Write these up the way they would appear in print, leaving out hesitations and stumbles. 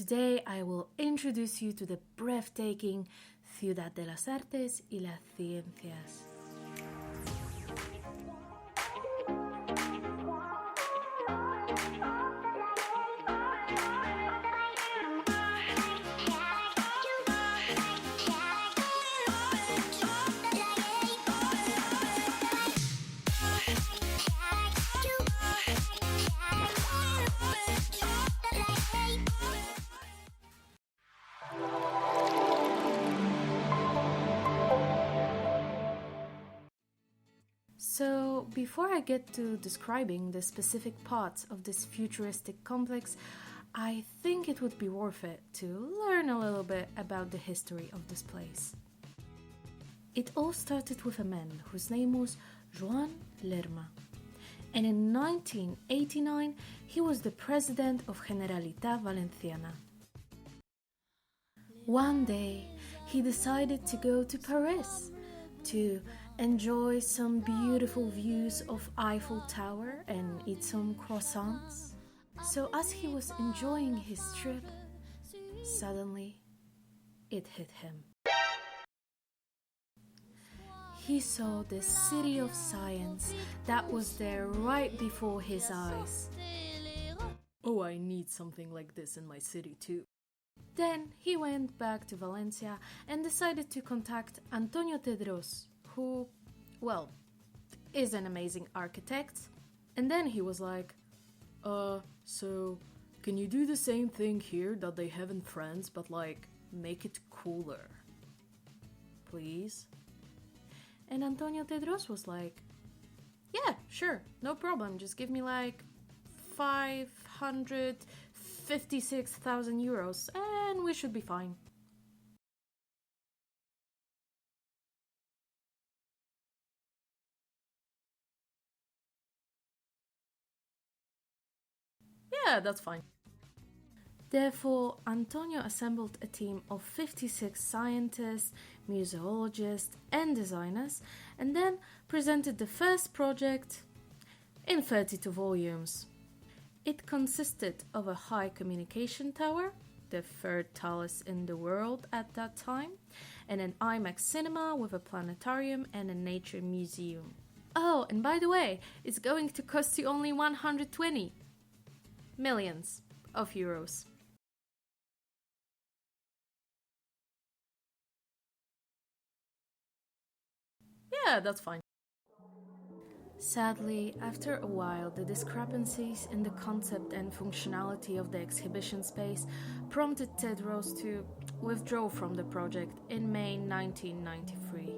Today I will introduce you to the breathtaking Ciudad de las Artes y las Ciencias. So, before I get to describing the specific parts of this futuristic complex, I think it would be worth it to learn a little bit about the history of this place. It all started with a man whose name was Joan Lerma, and in 1989 he was the president of Generalitat Valenciana. One day he decided to go to Paris to enjoy some beautiful views of Eiffel Tower and eat some croissants. So as he was enjoying his trip, suddenly it hit him. He saw the city of science that was there right before his eyes. Oh, I need something like this in my city too. Then he went back to Valencia and decided to contact Antonio Tedros, who, well, is an amazing architect. And then he was like, so can you do the same thing here that they have in France, but like make it cooler, please? And Antonio Tedros was like, yeah, sure, no problem, just give me like 556,000 euros and we should be fine. Yeah, that's fine. Therefore, Antonio assembled a team of 56 scientists, museologists, and designers, and then presented the first project in 32 volumes. It consisted of a high communication tower, the third tallest in the world at that time, and an IMAX cinema with a planetarium and a nature museum. Oh, and by the way, it's going to cost you only 120 millions of euros. Yeah, that's fine. Sadly, after a while, the discrepancies in the concept and functionality of the exhibition space prompted Tedros to withdraw from the project in May 1993.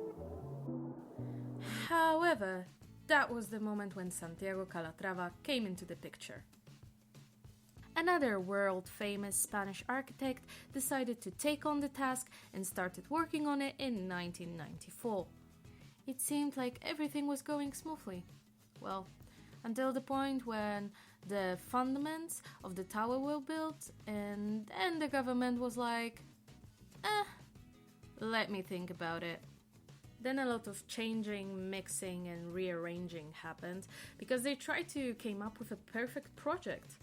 However, that was the moment when Santiago Calatrava came into the picture. Another world-famous Spanish architect decided to take on the task and started working on it in 1994. It seemed like everything was going smoothly. Well, until the point when the fundaments of the tower were built and then the government was like, let me think about it. Then a lot of changing, mixing and rearranging happened because they tried to come up with a perfect project.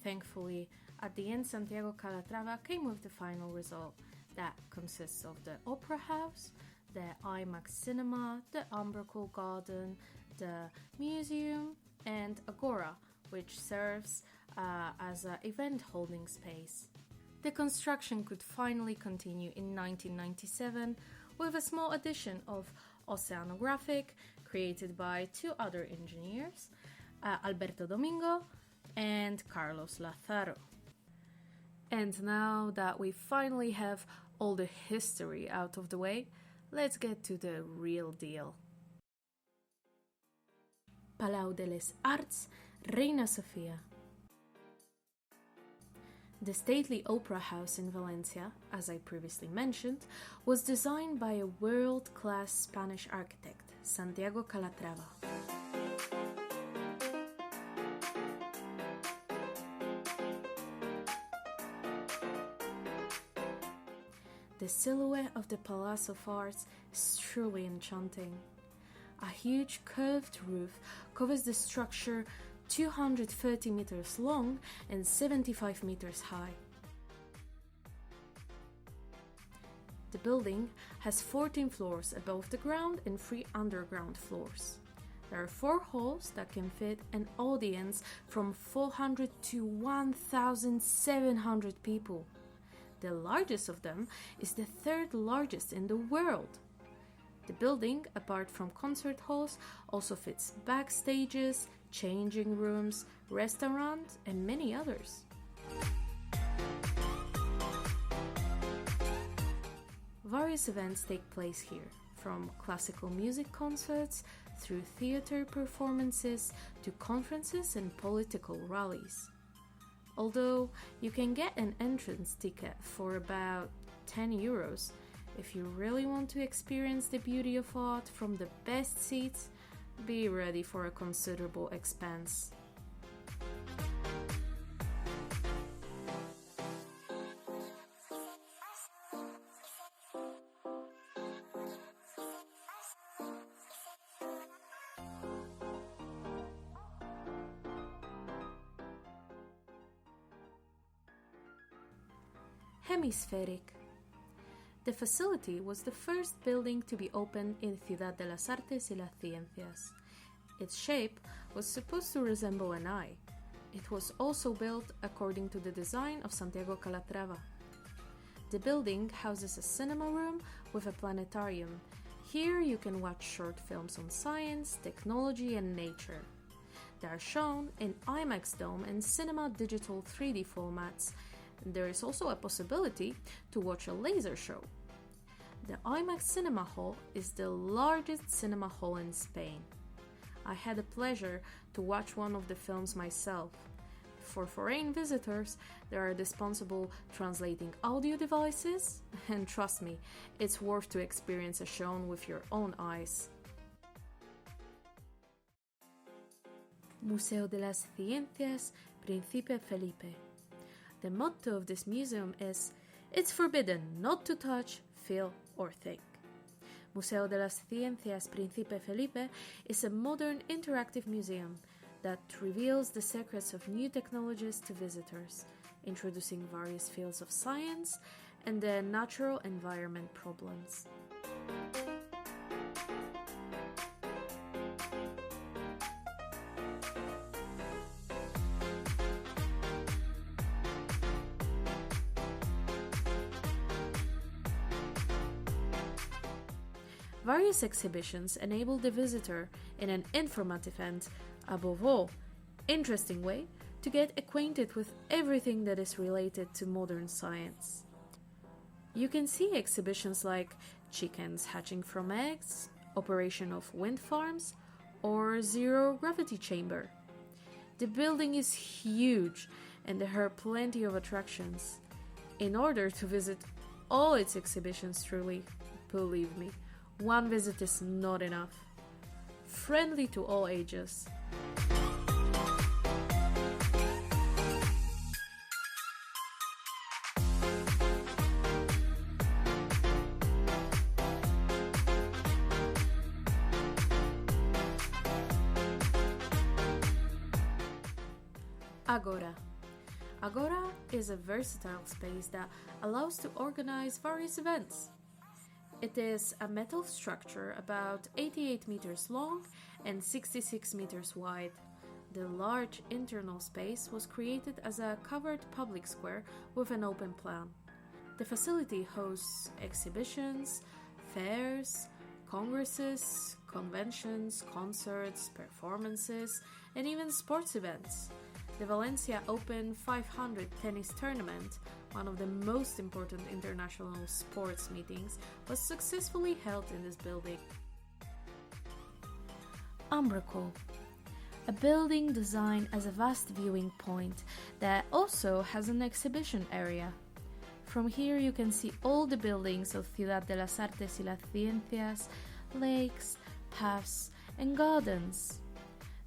Thankfully, at the end, Santiago Calatrava came with the final result that consists of the Opera House, the IMAX cinema, the Umbraco Garden, the museum, and Agora, which serves as an event holding space. The construction could finally continue in 1997 with a small addition of oceanographic created by two other engineers, Alberto Domingo and Carlos Lazaro. And now that we finally have all the history out of the way, let's get to the real deal. Palau de les Arts, Reina Sofia. The stately opera house in Valencia, as I previously mentioned, was designed by a world-class Spanish architect, Santiago Calatrava. The silhouette of the Palace of Arts is truly enchanting. A huge curved roof covers the structure 230 meters long and 75 meters high. The building has 14 floors above the ground and 3 underground floors. There are 4 halls that can fit an audience from 400 to 1,700 people. The largest of them is the 3rd largest in the world. The building, apart from concert halls, also fits backstages, changing rooms, restaurants, and many others. Various events take place here, from classical music concerts through theater performances to conferences and political rallies. Although you can get an entrance ticket for about 10 euros, if you really want to experience the beauty of art from the best seats, be ready for a considerable expense. Hemispheric. The facility was the first building to be opened in Ciudad de las Artes y las Ciencias. Its shape was supposed to resemble an eye. It was also built according to the design of Santiago Calatrava. The building houses a cinema room with a planetarium. Here you can watch short films on science, technology, and nature. They are shown in IMAX Dome and Cinema Digital 3D formats. There is also a possibility to watch a laser show. The IMAX Cinema Hall is the largest cinema hall in Spain. I had the pleasure to watch one of the films myself. For foreign visitors, they are dispensable translating audio devices, and trust me, it's worth to experience a show with your own eyes. Museo de las Ciencias, Príncipe Felipe. The motto of this museum is, "It's forbidden not to touch, feel, or think." Museo de las Ciencias Príncipe Felipe is a modern interactive museum that reveals the secrets of new technologies to visitors, introducing various fields of science and the natural environment problems. Various exhibitions enable the visitor, in an informative and, above all, interesting way, to get acquainted with everything that is related to modern science. You can see exhibitions like chickens hatching from eggs, operation of wind farms, or zero-gravity chamber. The building is huge and there are plenty of attractions. In order to visit all its exhibitions truly, believe me, one visit is not enough. Friendly to all ages. Agora. Agora is a versatile space that allows to organize various events. It is a metal structure about 88 meters long and 66 meters wide. The large internal space was created as a covered public square with an open plan. The facility hosts exhibitions, fairs, congresses, conventions, concerts, performances, and even sports events. The Valencia Open 500 tennis tournament, one of the most important international sports meetings, was successfully held in this building. Umbraco, a building designed as a vast viewing point that also has an exhibition area. From here you can see all the buildings of Ciudad de las Artes y las Ciencias, lakes, paths, and gardens.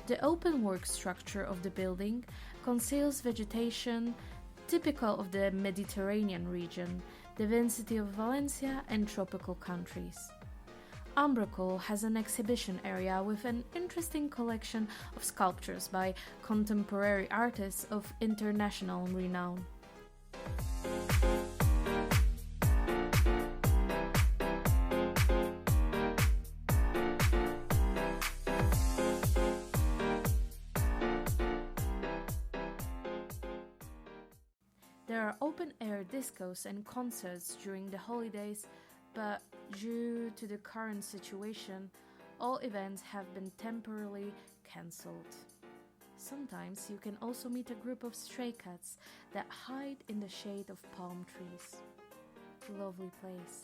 The open work structure of the building conceals vegetation typical of the Mediterranean region, the density of Valencia and tropical countries. Umbraco has an exhibition area with an interesting collection of sculptures by contemporary artists of international renown. There are open-air discos and concerts during the holidays, but due to the current situation, all events have been temporarily cancelled. Sometimes you can also meet a group of stray cats that hide in the shade of palm trees. Lovely place.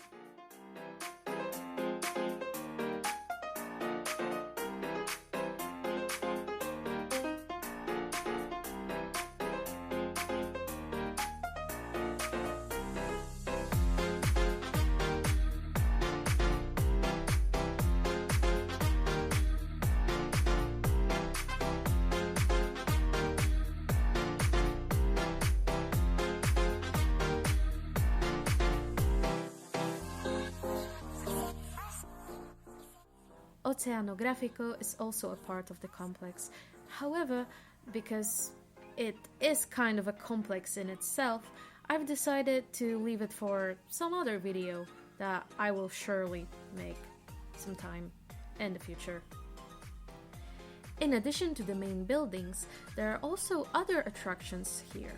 Oceanográfico is also a part of the complex. However, because it is kind of a complex in itself, I've decided to leave it for some other video that I will surely make sometime in the future. In addition to the main buildings, there are also other attractions here.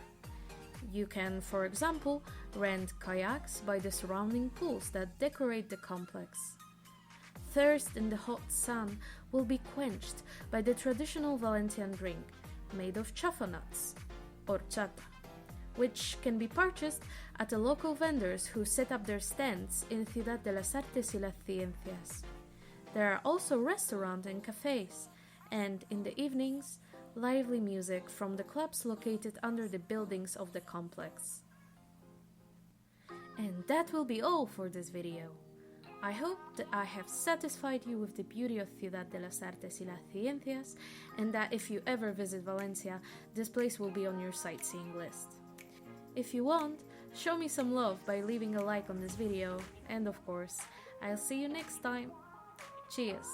You can, for example, rent kayaks by the surrounding pools that decorate the complex. Thirst in the hot sun will be quenched by the traditional Valencian drink made of chafa nuts, horchata, which can be purchased at the local vendors who set up their stands in Ciudad de las Artes y las Ciencias. There are also restaurants and cafes, and in the evenings, lively music from the clubs located under the buildings of the complex. And that will be all for this video. I hope that I have satisfied you with the beauty of Ciudad de las Artes y las Ciencias, and that if you ever visit Valencia, this place will be on your sightseeing list. If you want, show me some love by leaving a like on this video, and of course, I'll see you next time. Cheers!